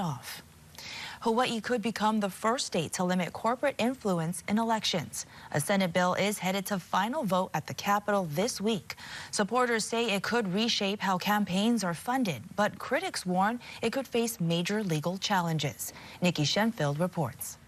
it off. Hawaii could become the first state to limit corporate influence in elections. A Senate bill is headed to final vote at the Capitol this week. Supporters say it could reshape how campaigns are funded, but critics warn it could face major legal challenges. Nikki Shenfield reports.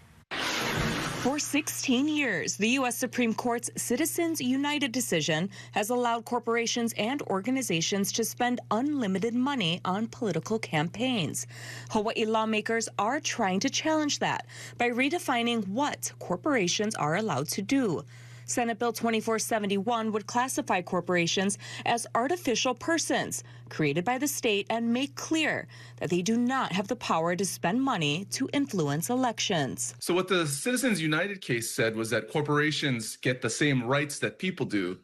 For 16 years, the U.S. Supreme Court's Citizens United decision has allowed corporations and organizations to spend unlimited money on political campaigns. Hawaii lawmakers are trying to challenge that by redefining what corporations are allowed to do. Senate Bill 2471 would classify corporations as artificial persons created by the state and make clear that they do not have the power to spend money to influence elections. So what the Citizens United case said was that corporations get the same rights that people do,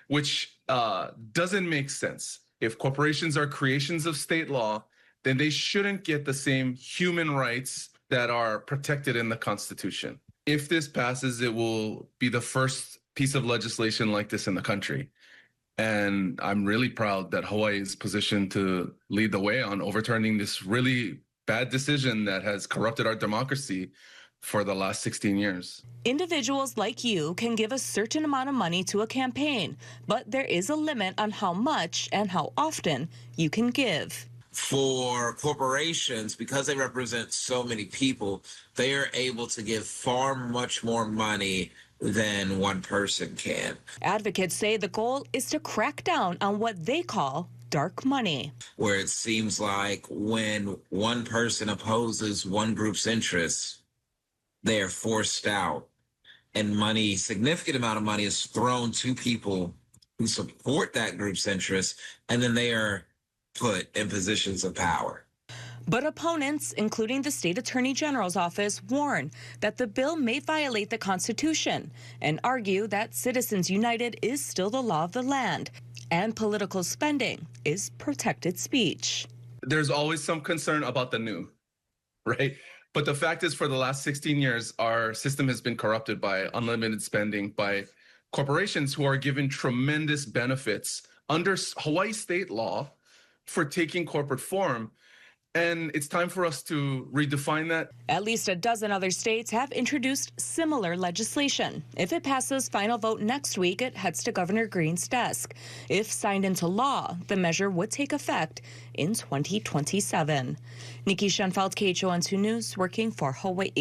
which doesn't make sense. If corporations are creations of state law, then they shouldn't get the same human rights that are protected in the Constitution. If this passes, it will be the first piece of legislation like this in the country. And I'm really proud that Hawaii is positioned to lead the way on overturning this really bad decision that has corrupted our democracy for the last 16 years. Individuals like you can give a certain amount of money to a campaign, but there is a limit on how much and how often you can give. For corporations, because they represent so many people, they are able to give far much more money than one person can. Advocates say the goal is to crack down on what they call dark money, where it seems like when one person opposes one group's interests, they are forced out, and money, significant amount of money, is thrown to people who support that group's interests, and then they are put in positions of power. But opponents, including the state attorney general's office, warn that the bill may violate the Constitution and argue that Citizens United is still the law of the land and political spending is protected speech. There's always some concern about the new, right? But the fact is, for the last 16 years, our system has been corrupted by unlimited spending by corporations who are given tremendous benefits under Hawaiʻi state law for taking corporate form. And it's time for us to redefine that. At least a dozen other states have introduced similar legislation. If it passes final vote next week, it heads to Governor Green's desk. If signed into law, the measure would take effect in 2027. Nikki Shenfield, KHON2 News, working for Hawaii.